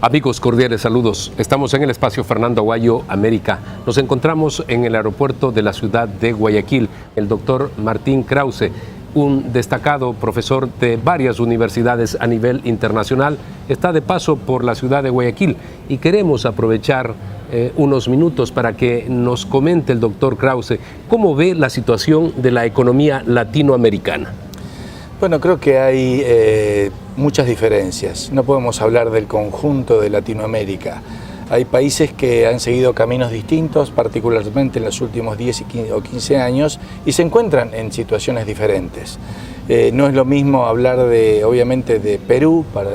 Amigos cordiales, saludos. Estamos en el espacio Fernando Aguayo, América. Nos encontramos en el aeropuerto de la ciudad de Guayaquil. El doctor Martín Krause, un destacado profesor de varias universidades a nivel internacional, está de paso por la ciudad de Guayaquil y queremos aprovechar unos minutos para que nos comente el doctor Krause cómo ve la situación de la economía latinoamericana. Bueno, creo que hay muchas diferencias. No podemos hablar del conjunto de Latinoamérica. Hay países que han seguido caminos distintos, particularmente en los últimos 10 o 15 años, y se encuentran en situaciones diferentes. No es lo mismo hablar obviamente, de Perú, para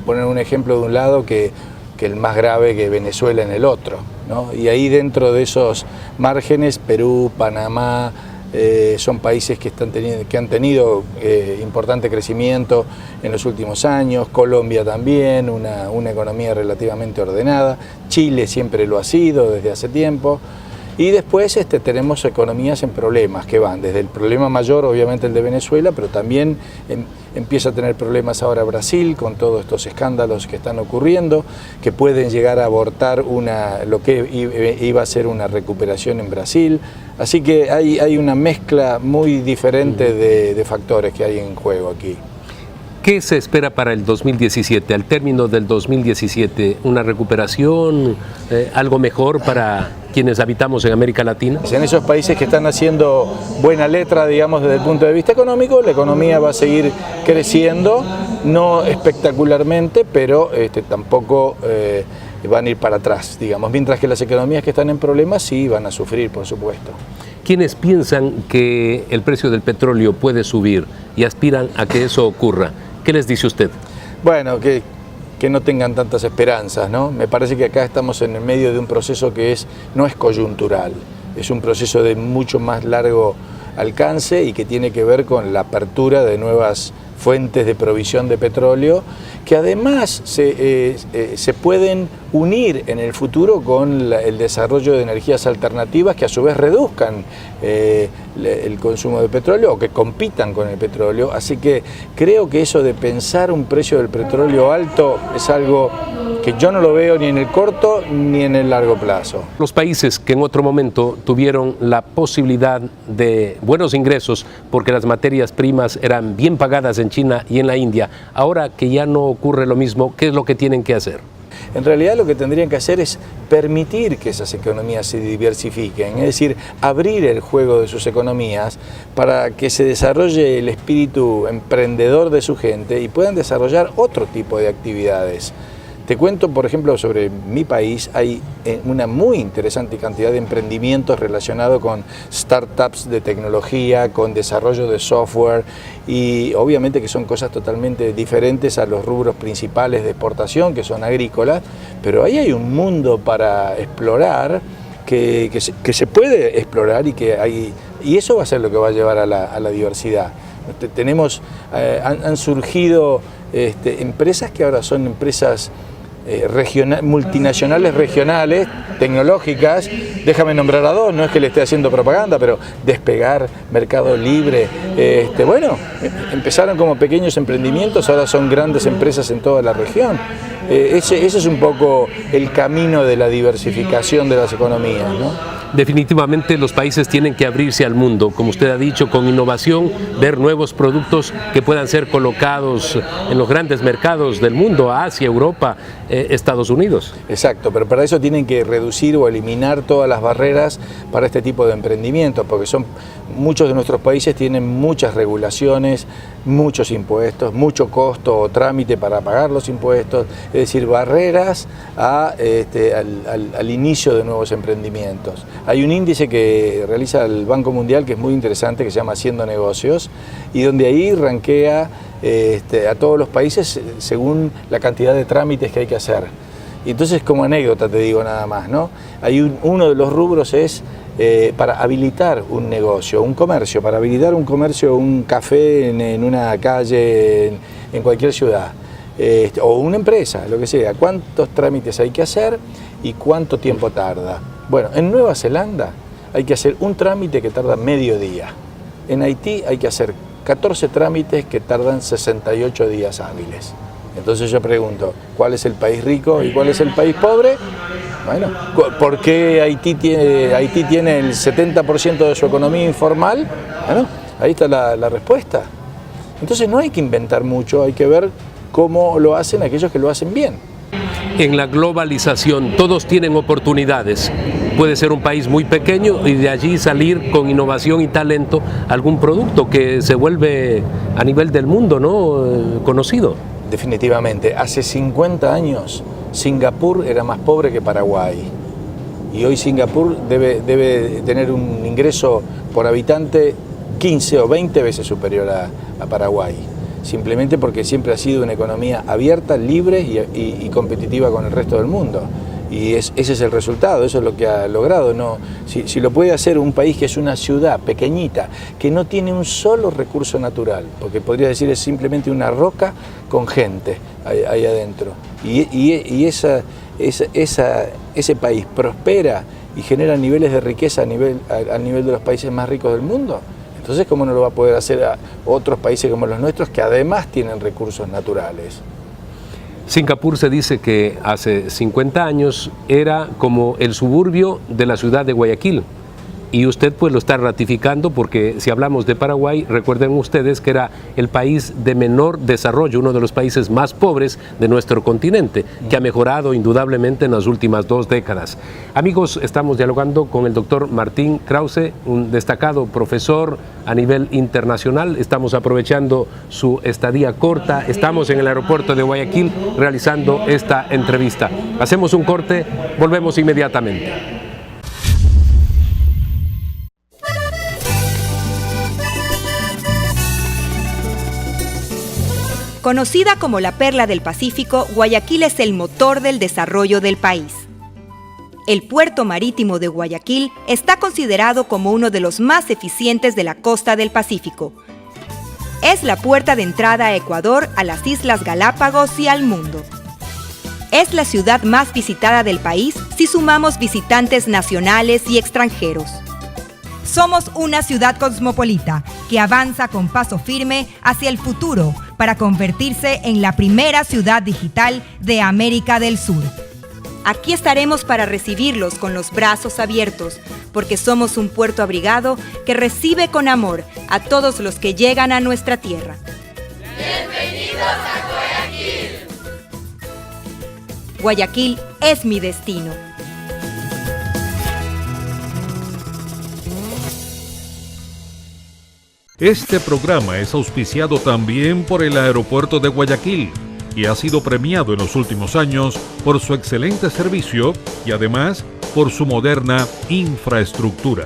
poner un ejemplo de un lado, que el más grave que Venezuela en el otro, ¿no? Y ahí dentro de esos márgenes, Perú, Panamá, son países que han tenido importante crecimiento en los últimos años. Colombia también, una economía relativamente ordenada. Chile siempre lo ha sido desde hace tiempo. Y después tenemos economías en problemas que van desde el problema mayor, obviamente el de Venezuela, pero también empieza a tener problemas ahora Brasil con todos estos escándalos que están ocurriendo, que pueden llegar a abortar lo que iba a ser una recuperación en Brasil. Así que hay una mezcla muy diferente de factores que hay en juego aquí. ¿Qué se espera para el 2017? Al término del 2017, ¿una recuperación, algo mejor para quienes habitamos en América Latina? En esos países que están haciendo buena letra, digamos, desde el punto de vista económico, la economía va a seguir creciendo, no espectacularmente, pero tampoco van a ir para atrás, digamos, mientras que las economías que están en problemas sí van a sufrir, por supuesto. ¿Quiénes piensan que el precio del petróleo puede subir y aspiran a que eso ocurra? ¿Qué les dice usted? Bueno, que no tengan tantas esperanzas, ¿no? Me parece que acá estamos en el medio de un proceso que no es coyuntural, es un proceso de mucho más largo alcance y que tiene que ver con la apertura de nuevas fuentes de provisión de petróleo, que además se pueden unir en el futuro con el desarrollo de energías alternativas que a su vez reduzcan el consumo de petróleo o que compitan con el petróleo. Así que creo que eso de pensar un precio del petróleo alto es algo que yo no lo veo ni en el corto ni en el largo plazo. Los países que en otro momento tuvieron la posibilidad de buenos ingresos porque las materias primas eran bien pagadas en China y en la India, ahora que ya no ocurre lo mismo, ¿qué es lo que tienen que hacer? En realidad lo que tendrían que hacer es permitir que esas economías se diversifiquen, es decir, abrir el juego de sus economías para que se desarrolle el espíritu emprendedor de su gente y puedan desarrollar otro tipo de actividades. Te cuento, por ejemplo, sobre mi país, hay una muy interesante cantidad de emprendimientos relacionados con startups de tecnología, con desarrollo de software y obviamente que son cosas totalmente diferentes a los rubros principales de exportación, que son agrícolas, pero ahí hay un mundo para explorar que se puede explorar y eso va a ser lo que va a llevar a la diversidad. Han surgido empresas que ahora son empresas multinacionales regionales, tecnológicas. Déjame nombrar a dos, no es que le esté haciendo propaganda, pero Despegar, Mercado Libre, bueno, empezaron como pequeños emprendimientos, ahora son grandes empresas en toda la región. Ese es un poco el camino de la diversificación de las economías, ¿no? Definitivamente los países tienen que abrirse al mundo, como usted ha dicho, con innovación, ver nuevos productos que puedan ser colocados en los grandes mercados del mundo, Asia, Europa, Estados Unidos. Exacto, pero para eso tienen que reducir o eliminar todas las barreras para este tipo de emprendimientos, porque muchos de nuestros países tienen muchas regulaciones, muchos impuestos, mucho costo o trámite para pagar los impuestos, es decir, barreras al inicio de nuevos emprendimientos. Hay un índice que realiza el Banco Mundial que es muy interesante, que se llama Haciendo Negocios, y donde ahí rankea a todos los países según la cantidad de trámites que hay que hacer. Y entonces, como anécdota te digo nada más, ¿no? Uno de los rubros es para habilitar un negocio, un comercio, para habilitar un comercio, un café en una calle, en cualquier ciudad, o una empresa, lo que sea. ¿Cuántos trámites hay que hacer y cuánto tiempo tarda? Bueno, en Nueva Zelanda hay que hacer un trámite que tarda medio día. En Haití hay que hacer 14 trámites que tardan 68 días hábiles. Entonces yo pregunto, ¿cuál es el país rico y cuál es el país pobre? Bueno, ¿por qué Haití tiene el 70% de su economía informal? Bueno, ahí está la respuesta. Entonces no hay que inventar mucho, hay que ver cómo lo hacen aquellos que lo hacen bien. En la globalización todos tienen oportunidades. Puede ser un país muy pequeño y de allí salir con innovación y talento algún producto que se vuelve a nivel del mundo, ¿no?, conocido. Definitivamente. Hace 50 años Singapur era más pobre que Paraguay. Y hoy Singapur debe tener un ingreso por habitante 15 o 20 veces superior a Paraguay. Simplemente porque siempre ha sido una economía abierta, libre y competitiva con el resto del mundo. Y ese es el resultado, eso es lo que ha logrado. No, si lo puede hacer un país que es una ciudad pequeñita, que no tiene un solo recurso natural, porque podría decir es simplemente una roca con gente ahí adentro. Y ese país prospera y genera niveles de riqueza al nivel de los países más ricos del mundo. Entonces, ¿cómo no lo va a poder hacer a otros países como los nuestros que además tienen recursos naturales? Singapur se dice que hace 50 años era como el suburbio de la ciudad de Guayaquil. Y usted pues lo está ratificando porque si hablamos de Paraguay, recuerden ustedes que era el país de menor desarrollo, uno de los países más pobres de nuestro continente, que ha mejorado indudablemente en las últimas 2 décadas. Amigos, estamos dialogando con el doctor Martín Krause, un destacado profesor a nivel internacional. Estamos aprovechando su estadía corta, estamos en el aeropuerto de Guayaquil realizando esta entrevista. Hacemos un corte, volvemos inmediatamente. Conocida como la Perla del Pacífico, Guayaquil es el motor del desarrollo del país. El puerto marítimo de Guayaquil está considerado como uno de los más eficientes de la costa del Pacífico. Es la puerta de entrada a Ecuador, a las Islas Galápagos y al mundo. Es la ciudad más visitada del país si sumamos visitantes nacionales y extranjeros. Somos una ciudad cosmopolita que avanza con paso firme hacia el futuro para convertirse en la primera ciudad digital de América del Sur. Aquí estaremos para recibirlos con los brazos abiertos, porque somos un puerto abrigado que recibe con amor a todos los que llegan a nuestra tierra. ¡Bienvenidos a Guayaquil! Guayaquil es mi destino. Este programa es auspiciado también por el Aeropuerto de Guayaquil y ha sido premiado en los últimos años por su excelente servicio y además por su moderna infraestructura.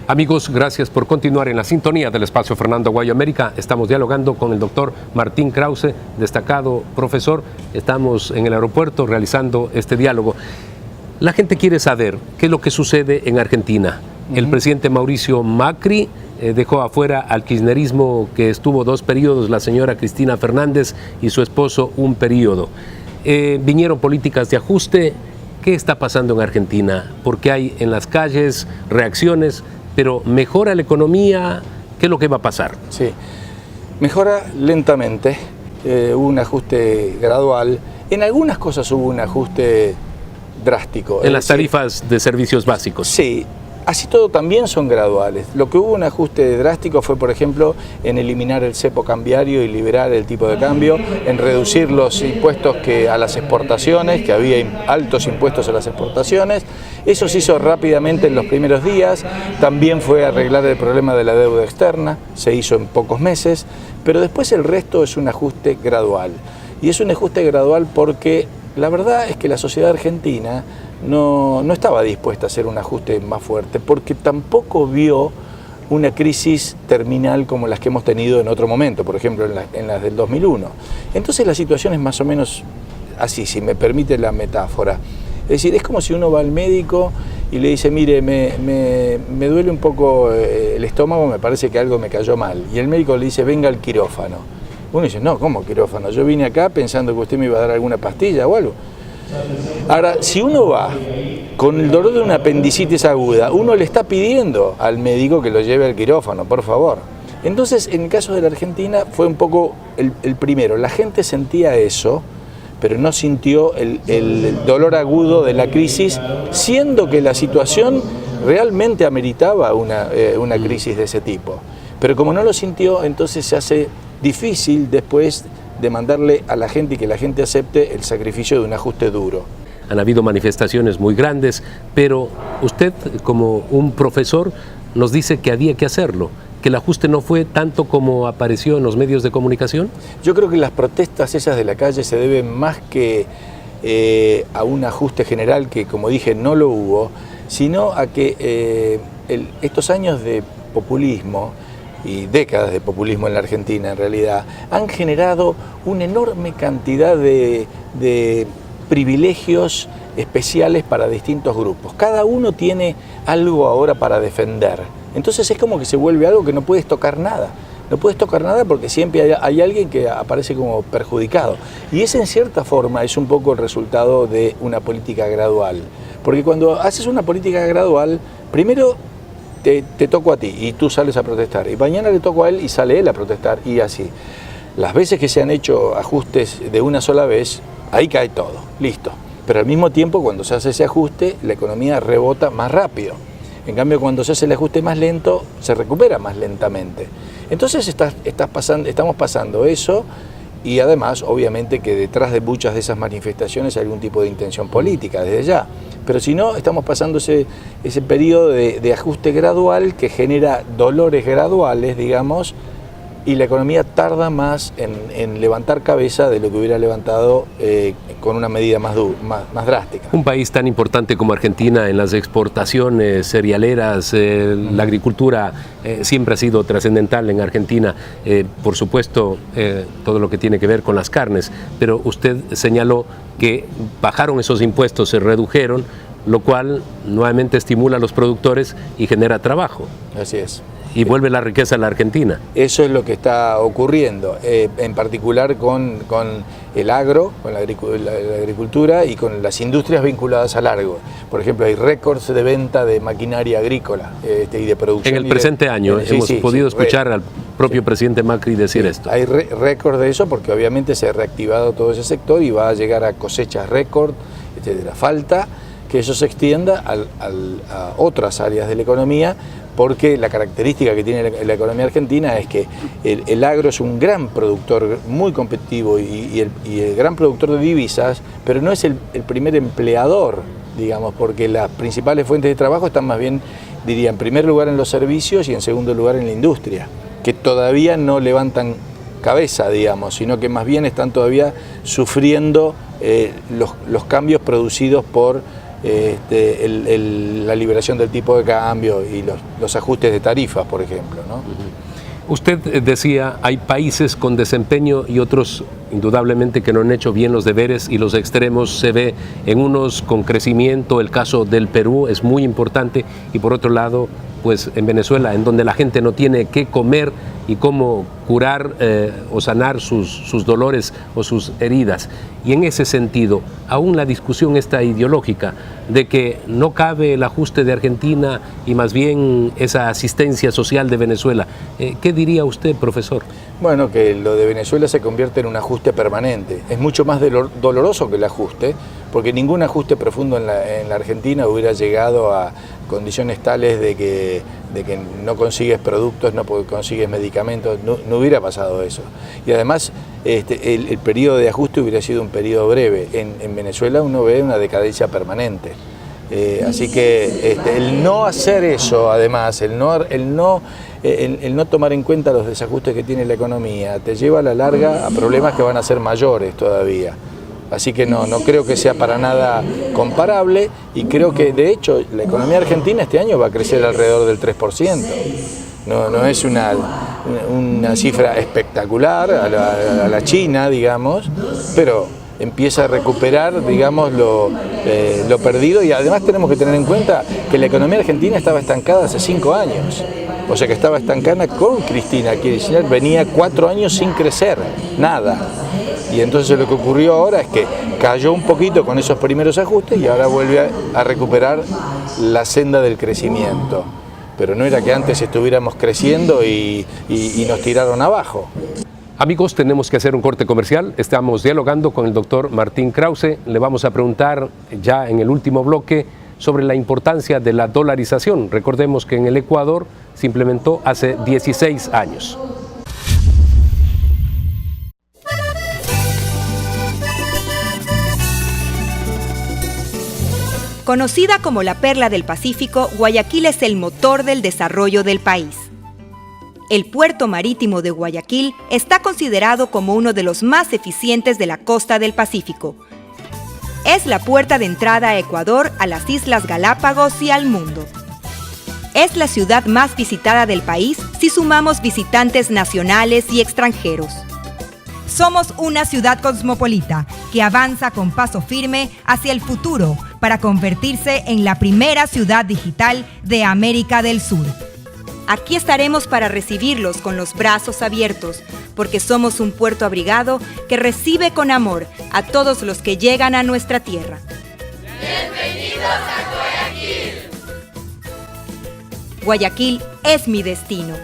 Amigos, gracias por continuar en la sintonía del espacio Fernando Aguayo América. Estamos dialogando con el doctor Martín Krause, destacado profesor. Estamos en el aeropuerto realizando este diálogo. La gente quiere saber qué es lo que sucede en Argentina. El presidente Mauricio Macri dejó afuera al kirchnerismo, que estuvo 2 periodos, la señora Cristina Fernández y su esposo 1 periodo. Vinieron políticas de ajuste. ¿Qué está pasando en Argentina? Porque hay en las calles reacciones, pero ¿mejora la economía? ¿Qué es lo que va a pasar? Sí, mejora lentamente, hubo un ajuste gradual. En algunas cosas hubo un ajuste drástico. En las tarifas de servicios básicos. Sí. Así todo también son graduales. Lo que hubo un ajuste drástico fue, por ejemplo, en eliminar el cepo cambiario y liberar el tipo de cambio, en reducir los impuestos a las exportaciones, que había altos impuestos a las exportaciones. Eso se hizo rápidamente en los primeros días. También fue arreglar el problema de la deuda externa, se hizo en pocos meses, pero después el resto es un ajuste gradual. Y es un ajuste gradual porque la verdad es que la sociedad argentina no estaba dispuesta a hacer un ajuste más fuerte, porque tampoco vio una crisis terminal como las que hemos tenido en otro momento, por ejemplo en las del 2001. Entonces la situación es más o menos así, si me permite la metáfora. Es decir, es como si uno va al médico y le dice, mire, me duele un poco el estómago, me parece que algo me cayó mal. Y el médico le dice, venga al quirófano. Uno dice, no, ¿cómo quirófano? Yo vine acá pensando que usted me iba a dar alguna pastilla o algo. Ahora, si uno va con el dolor de una apendicitis aguda, uno le está pidiendo al médico que lo lleve al quirófano, por favor. Entonces, en el caso de la Argentina fue un poco el primero. La gente sentía eso, pero no sintió el dolor agudo de la crisis, siendo que la situación realmente ameritaba una crisis de ese tipo. Pero como no lo sintió, entonces se hace difícil después demandarle a la gente y que la gente acepte el sacrificio de un ajuste duro. Han habido manifestaciones muy grandes, pero usted, como un profesor, nos dice que había que hacerlo, que el ajuste no fue tanto como apareció en los medios de comunicación. Yo creo que las protestas esas de la calle se deben más que a un ajuste general, que como dije no lo hubo, sino a que estos años de populismo y décadas de populismo en la Argentina en realidad han generado una enorme cantidad de privilegios especiales para distintos grupos. Cada uno tiene algo ahora para defender. Entonces es como que se vuelve algo que no puedes tocar nada. No puedes tocar nada porque siempre hay alguien que aparece como perjudicado. Y ese en cierta forma es un poco el resultado de una política gradual. Porque cuando haces una política gradual, primero te toco a ti y tú sales a protestar. Y mañana le toco a él y sale él a protestar y así. Las veces que se han hecho ajustes de una sola vez, ahí cae todo, listo. Pero al mismo tiempo, cuando se hace ese ajuste, la economía rebota más rápido. En cambio, cuando se hace el ajuste más lento, se recupera más lentamente. Entonces estamos pasando eso, y además, obviamente, que detrás de muchas de esas manifestaciones hay algún tipo de intención política, desde ya. Pero si no, estamos pasando ese periodo de ajuste gradual que genera dolores graduales, digamos, y la economía tarda más en levantar cabeza de lo que hubiera levantado con una medida más drástica. Un país tan importante como Argentina en las exportaciones cerealeras, la agricultura siempre ha sido trascendental en Argentina, por supuesto todo lo que tiene que ver con las carnes, pero usted señaló que bajaron esos impuestos, se redujeron, lo cual nuevamente estimula a los productores y genera trabajo. Así es. Y vuelve la riqueza a la Argentina. Eso es lo que está ocurriendo, en particular con el agro, con la agricultura y con las industrias vinculadas al agro. Por ejemplo, hay récords de venta de maquinaria agrícola y de producción. En el presente año hemos podido escuchar al propio presidente Macri decir esto. Hay récords de eso porque obviamente se ha reactivado todo ese sector y va a llegar a cosechas récord, etcétera. Falta que eso se extienda a otras áreas de la economía, porque la característica que tiene la economía argentina es que el agro es un gran productor, muy competitivo y el gran productor de divisas, pero no es el primer empleador, digamos, porque las principales fuentes de trabajo están más bien, diría, en primer lugar en los servicios y en segundo lugar en la industria, que todavía no levantan cabeza, digamos, sino que más bien están todavía sufriendo los cambios producidos por la liberación del tipo de cambio y los ajustes de tarifas, por ejemplo, ¿no? Usted decía, hay países con desempeño y otros indudablemente que no han hecho bien los deberes, y los extremos se ve en unos con crecimiento. El caso del Perú es muy importante, y por otro lado, pues en Venezuela, en donde la gente no tiene qué comer y cómo curar o sanar sus dolores o sus heridas. Y en ese sentido, aún la discusión está ideológica de que no cabe el ajuste de Argentina y más bien esa asistencia social de Venezuela. ¿Qué diría usted, profesor? Bueno, que lo de Venezuela se convierte en un ajuste permanente. Es mucho más doloroso que el ajuste, porque ningún ajuste profundo en la Argentina hubiera llegado a condiciones tales de que no consigues productos, no consigues medicamentos, no hubiera pasado eso. Y además el periodo de ajuste hubiera sido un periodo breve. En Venezuela uno ve una decadencia permanente. Así que el no hacer eso, además, el no tomar en cuenta los desajustes que tiene la economía, te lleva a la larga a problemas que van a ser mayores todavía. Así que no creo que sea para nada comparable, y creo que de hecho la economía argentina este año va a crecer alrededor del 3%. No es una cifra espectacular a la China, digamos, pero empieza a recuperar, digamos, lo perdido, y además tenemos que tener en cuenta que la economía argentina estaba estancada hace 5 años. O sea que estaba estancada con Cristina Kirchner, venía 4 años sin crecer, nada. Y entonces lo que ocurrió ahora es que cayó un poquito con esos primeros ajustes y ahora vuelve a recuperar la senda del crecimiento. pero no era que antes estuviéramos creciendo y nos tiraron abajo. Amigos, tenemos que hacer un corte comercial. Estamos dialogando con el doctor Martín Krause. Le vamos a preguntar ya en el último bloque sobre la importancia de la dolarización. Recordemos que en el Ecuador se implementó hace 16 años. Conocida como la perla del Pacífico, Guayaquil es el motor del desarrollo del país. El puerto marítimo de Guayaquil está considerado como uno de los más eficientes de la costa del Pacífico. Es la puerta de entrada a Ecuador, a las Islas Galápagos y al mundo. Es la ciudad más visitada del país si sumamos visitantes nacionales y extranjeros. Somos una ciudad cosmopolita que avanza con paso firme hacia el futuro para convertirse en la primera ciudad digital de América del Sur. Aquí estaremos para recibirlos con los brazos abiertos, porque somos un puerto abrigado que recibe con amor a todos los que llegan a nuestra tierra. ¡Bienvenidos a Guayaquil! Guayaquil es mi destino.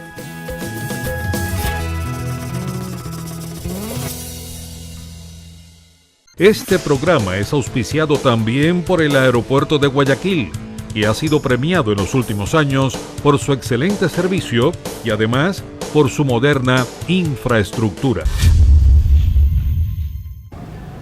Este programa es auspiciado también por el Aeropuerto de Guayaquil y ha sido premiado en los últimos años por su excelente servicio y además por su moderna infraestructura.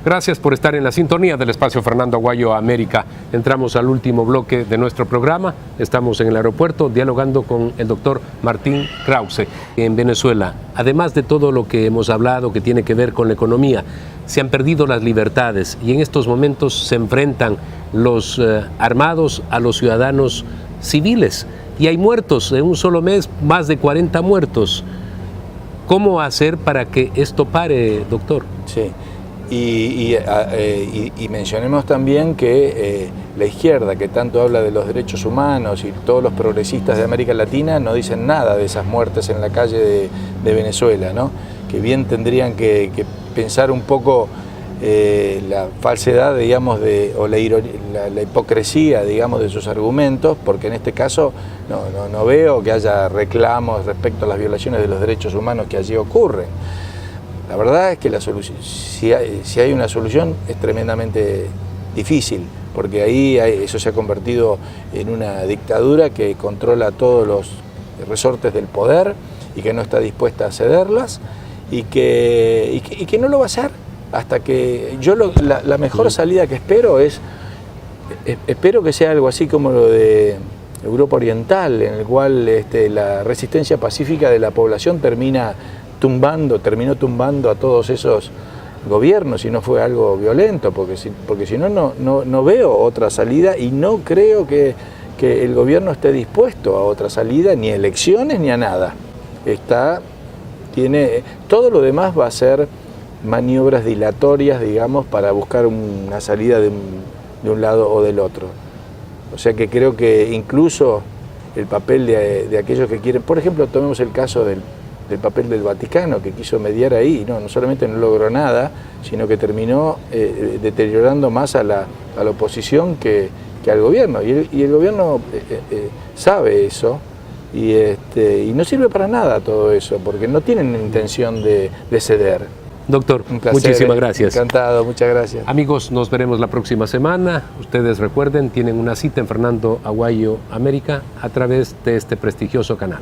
Gracias por estar en la sintonía del espacio Fernando Aguayo América. Entramos al último bloque de nuestro programa. Estamos en el aeropuerto dialogando con el doctor Martín Krause. En Venezuela, además de todo lo que hemos hablado que tiene que ver con la economía, se han perdido las libertades y en estos momentos se enfrentan los armados a los ciudadanos civiles. Y hay muertos, en un solo mes más de 40 muertos. ¿Cómo hacer para que esto pare, doctor? Sí. Y mencionemos también que la izquierda, que tanto habla de los derechos humanos, y todos los progresistas de América Latina no dicen nada de esas muertes en la calle de Venezuela, ¿no? Que bien tendrían que pensar un poco la falsedad, digamos, o la hipocresía, digamos, de sus argumentos, porque en este caso no veo que haya reclamos respecto a las violaciones de los derechos humanos que allí ocurren. La verdad es que la solución, si hay una solución, es tremendamente difícil, porque ahí eso se ha convertido en una dictadura que controla todos los resortes del poder y que no está dispuesta a cederlas y que no lo va a hacer hasta que... La mejor salida que espero espero que sea algo así como lo de Europa Oriental, en el cual la resistencia pacífica de la población terminó tumbando a todos esos gobiernos, y no fue algo violento, porque si no veo otra salida, y no creo que el gobierno esté dispuesto a otra salida, ni a elecciones ni a nada. Todo lo demás va a ser maniobras dilatorias, digamos, para buscar una salida de un lado o del otro. O sea que creo que incluso el papel de aquellos que quieren, por ejemplo, tomemos el caso del papel del Vaticano, que quiso mediar ahí, no solamente no logró nada, sino que terminó deteriorando más a la oposición que al gobierno. Y el gobierno sabe eso, y no sirve para nada todo eso, porque no tienen intención de ceder. Doctor, Un placer, muchísimas gracias. Encantado, muchas gracias. Amigos, nos veremos la próxima semana. Ustedes recuerden, tienen una cita en Fernando Aguayo América a través de este prestigioso canal.